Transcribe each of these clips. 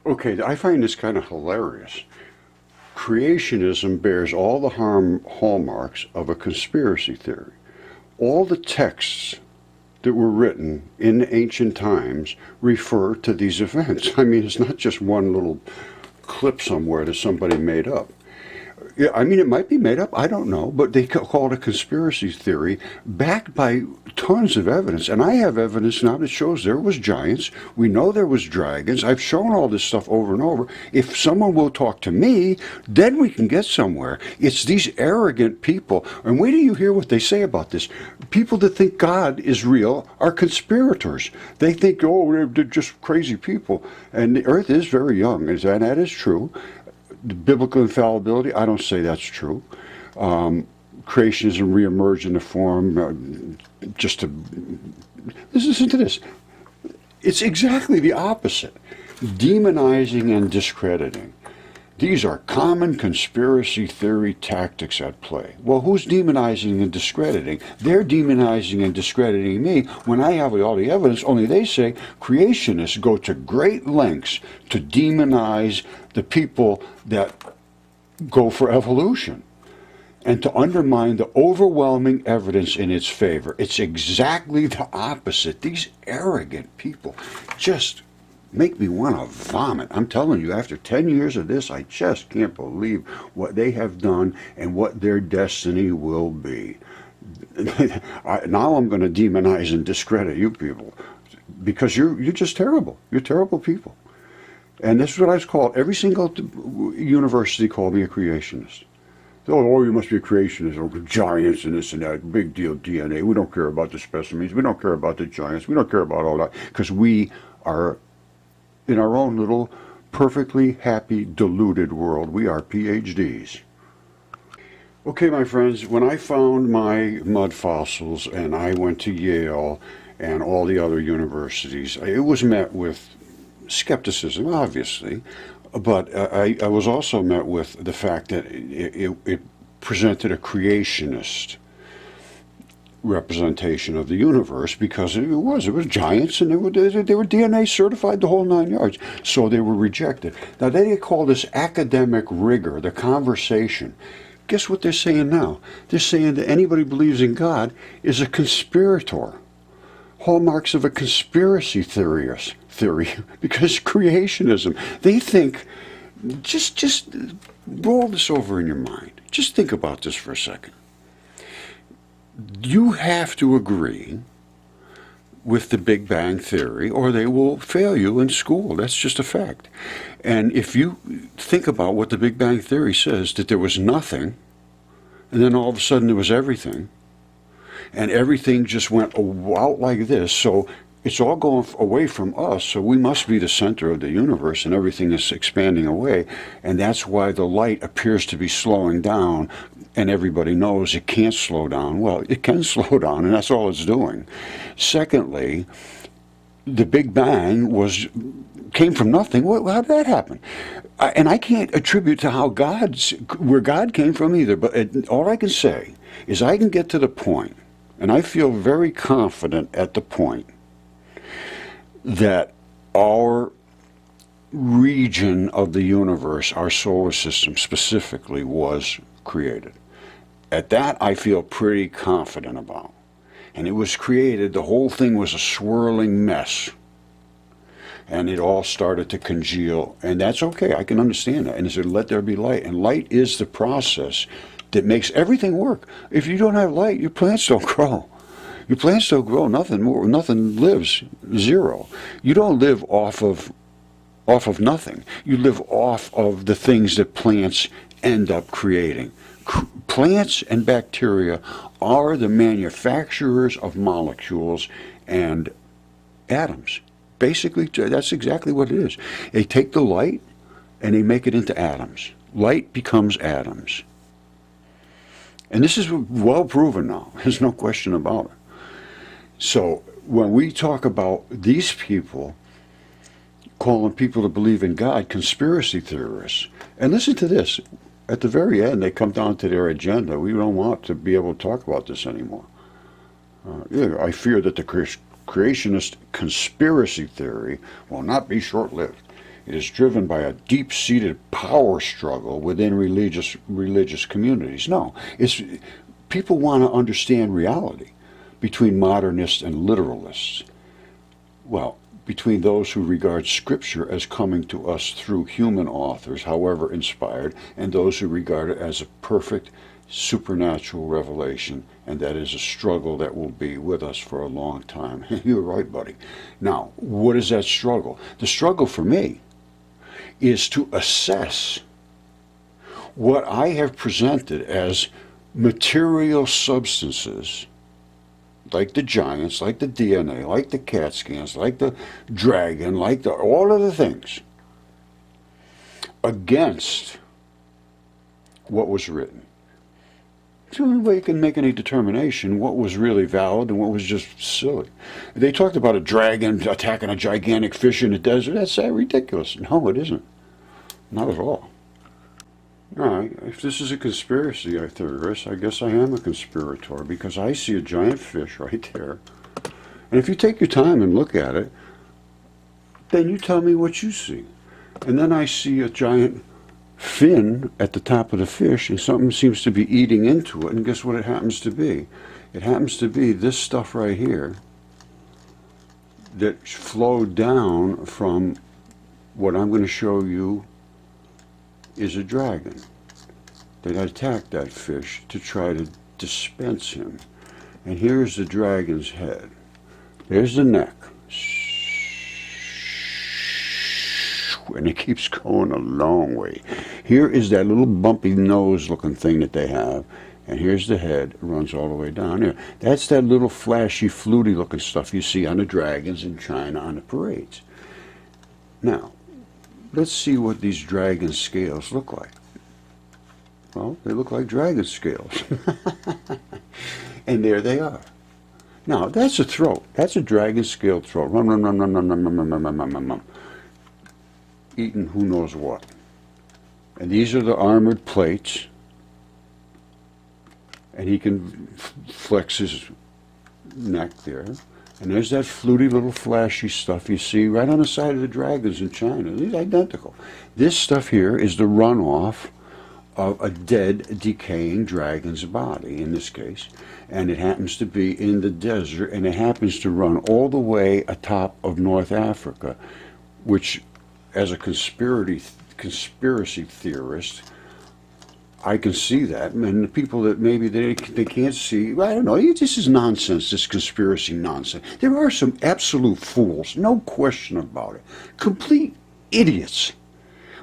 Okay, I find this kind of hilarious. Creationism bears all the hallmarks of a conspiracy theory. All the texts that were written in ancient times refer to these events. I mean, it's not just one little clip somewhere that somebody made up. Yeah, I mean, it might be made up. I don't know, but they call it a conspiracy theory, backed by tons of evidence. And I have evidence now that shows there was giants. We know there was dragons. I've shown all this stuff over and over. If someone will talk to me, then we can get somewhere. It's these arrogant people. And wait till you hear what they say about this. People that think God is real are conspirators. They think, oh, they're just crazy people. And the earth is very young, and that is true. The biblical infallibility, I don't say that's true. Creationism reemerged in the form just to listen to this. It's exactly the opposite. Demonizing and discrediting. These are common conspiracy theory tactics at play. Well, who's demonizing and discrediting? They're demonizing and discrediting me when I have all the evidence, only they say creationists go to great lengths to demonize the people that go for evolution and to undermine the overwhelming evidence in its favor. It's exactly the opposite. These arrogant people just make me want to vomit. I'm telling you, after 10 years of this, I just can't believe what they have done and what their destiny will be. Now I'm going to demonize and discredit you people because you're just terrible. You're terrible people. And this is what I was called. Every single university called me a creationist. Oh, you must be a creationist, or giants and this and that, big deal DNA. We don't care about the specimens. We don't care about the giants. We don't care about all that because we are in our own little perfectly happy, deluded world. We are PhDs. Okay, my friends, when I found my mud fossils and I went to Yale and all the other universities, it was met with skepticism, obviously, but I was also met with the fact that it presented a creationist representation of the universe because it was giants and they were DNA certified, the whole 9 yards, so they were rejected. Now they call this academic rigor, the conversation. Guess what they're saying now? They're saying that anybody who believes in God is a conspirator. Hallmarks of a conspiracy theory because creationism. They think, just roll this over in your mind. Just think about this for a second. You have to agree with the Big Bang Theory or they will fail you in school. That's just a fact. And if you think about what the Big Bang Theory says, that there was nothing, and then all of a sudden there was everything, and everything just went out like this, so it's all going away from us, so we must be the center of the universe, and everything is expanding away, and that's why the light appears to be slowing down, and everybody knows it can't slow down. Well, it can slow down, and that's all it's doing. Secondly, the Big Bang came from nothing. How did that happen? And I can't attribute to where God came from either, but all I can say is I can get to the point, and I feel very confident at the point, that our region of the universe, our solar system specifically, was created. At that, I feel pretty confident about. And it was created, the whole thing was a swirling mess. And it all started to congeal. And that's okay, I can understand that. And it said, let there be light. And light is the process that makes everything work. If you don't have light, your plants don't grow. Your plants don't grow, nothing lives, zero. You don't live off of nothing. You live off of the things that plants end up creating. Plants and bacteria are the manufacturers of molecules and atoms. Basically, that's exactly what it is. They take the light and they make it into atoms. Light becomes atoms. And this is well proven now. There's no question about it. So when we talk about these people calling people to believe in God conspiracy theorists, and listen to this, at the very end they come down to their agenda. We don't want to be able to talk about this anymore. I fear that the creationist conspiracy theory will not be short-lived. It is driven by a deep-seated power struggle within religious communities. No, it's people want to understand reality between modernists and literalists. Well, between those who regard Scripture as coming to us through human authors, however inspired, and those who regard it as a perfect supernatural revelation, and that is a struggle that will be with us for a long time. You're right, buddy. Now, what is that struggle? The struggle for me is to assess what I have presented as material substances, like the giants, like the DNA, like the CAT scans, like the dragon, like all of the things, against what was written. It's the only way you can make any determination what was really valid and what was just silly. They talked about a dragon attacking a gigantic fish in the desert. That's ridiculous. No, it isn't. Not at all. Alright, if this is a conspiracy theorist, I guess I am a conspirator, because I see a giant fish right there. And if you take your time and look at it, then you tell me what you see. And then I see a giant fin at the top of the fish, and something seems to be eating into it, and guess what it happens to be? It happens to be this stuff right here that flowed down from what I'm going to show you is a dragon that attacked that fish to try to dispense him. And here's the dragon's head. There's the neck. And it keeps going a long way. Here is that little bumpy nose looking thing that they have. And here's the head. It runs all the way down here. That's that little flashy, fluty looking stuff you see on the dragons in China on the parades. Now, let's see what these dragon scales look like. Well, they look like dragon scales. And there they are. Now, that's a throat. That's a dragon scale throat. Run, run, run, run, run, run, run, run, run, run, run, run. Eating who knows what. And these are the armored plates. And he can flex his neck there. And there's that fluty little flashy stuff you see right on the side of the dragons in China. These are identical. This stuff here is the runoff of a dead, decaying dragon's body, in this case. And it happens to be in the desert, and it happens to run all the way atop of North Africa, which, as a conspiracy theorist, I can see that, and the people that maybe they can't see, I don't know, this is nonsense, this conspiracy nonsense. There are some absolute fools, no question about it, complete idiots.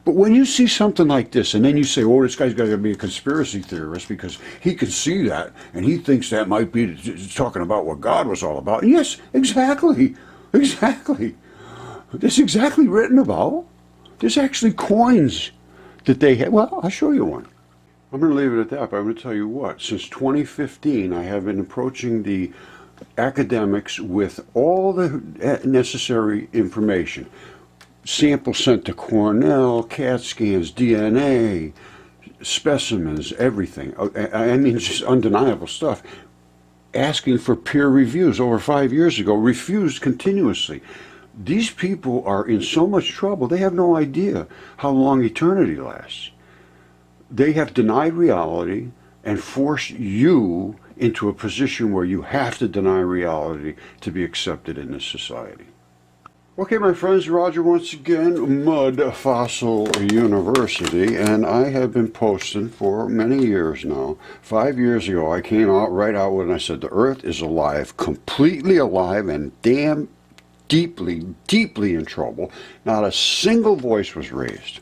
But when you see something like this, and then you say, oh, this guy's got to be a conspiracy theorist because he can see that, and he thinks that might be talking about what God was all about. And yes, exactly. That's exactly written about. There's actually coins that they had. Well, I'll show you one. I'm going to leave it at that, but I'm going to tell you what. Since 2015, I have been approaching the academics with all the necessary information. Samples sent to Cornell, CAT scans, DNA, specimens, everything. I mean, just undeniable stuff. Asking for peer reviews over 5 years ago, refused continuously. These people are in so much trouble, they have no idea how long eternity lasts. They have denied reality and forced you into a position where you have to deny reality to be accepted in this society. Okay, my friends, Roger once again, Mudfossil University, and I have been posting for many years now. 5 years ago, I came out right out when I said the Earth is alive, completely alive, and damn deeply, deeply in trouble. Not a single voice was raised.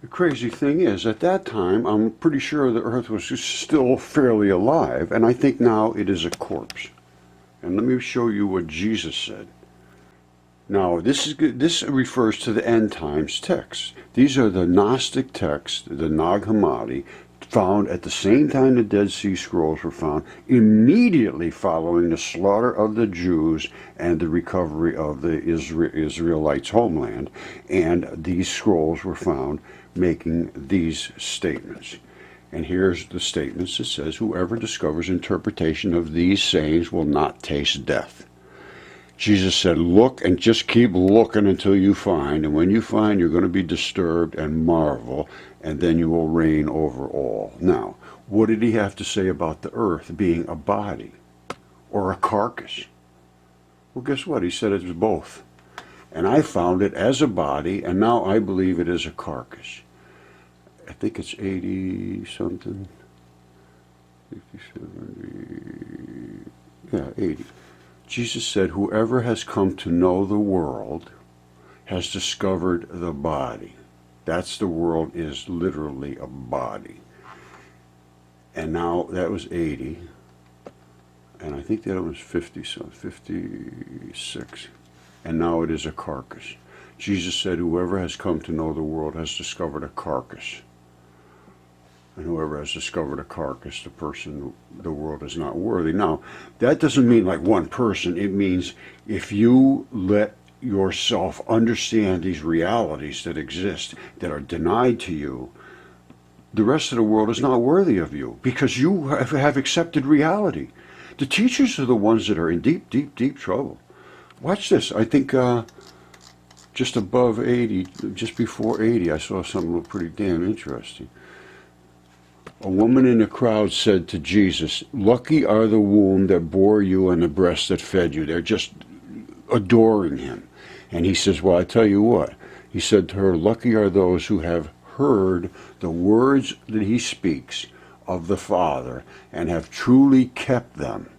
The crazy thing is, at that time, I'm pretty sure the Earth was still fairly alive, and I think now it is a corpse. And let me show you what Jesus said. Now, this refers to the end times texts. These are the Gnostic texts, the Nag Hammadi, found at the same time the Dead Sea Scrolls were found, immediately following the slaughter of the Jews and the recovery of the Israelites' homeland. And these scrolls were found making these statements. And here's the statements. It says, whoever discovers interpretation of these sayings will not taste death. Jesus said, look and just keep looking until you find, and when you find, you're going to be disturbed and marvel, and then you will reign over all. Now, what did he have to say about the earth being a body or a carcass? Well, guess what? He said it was both. And I found it as a body, and now I believe it is a carcass. I think it's 80 something. 50, 70, yeah, 80. Jesus said, whoever has come to know the world has discovered the body. That's the world is literally a body. And now that was 80. And I think that was 50, so 56. And now it is a carcass. Jesus said, whoever has come to know the world has discovered a carcass. And whoever has discovered a carcass, the world is not worthy. Now, that doesn't mean like one person. It means if you let yourself understand these realities that exist, that are denied to you, the rest of the world is not worthy of you because you have accepted reality. The teachers are the ones that are in deep, deep, deep trouble. Watch this. I think just above 80, just before 80, I saw something pretty damn interesting. A woman in the crowd said to Jesus, lucky are the womb that bore you and the breast that fed you. They're just adoring him. And he says, well, I tell you what. He said to her, lucky are those who have heard the words that he speaks of the Father and have truly kept them.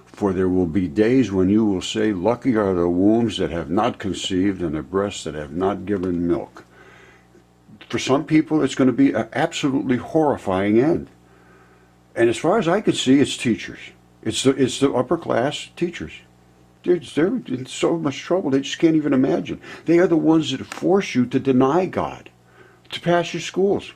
For there will be days when you will say, lucky are the wombs that have not conceived and the breasts that have not given milk. For some people, it's going to be an absolutely horrifying end. And as far as I can see, it's teachers. It's the upper class teachers. They're in so much trouble, they just can't even imagine. They are the ones that force you to deny God, to pass your schools.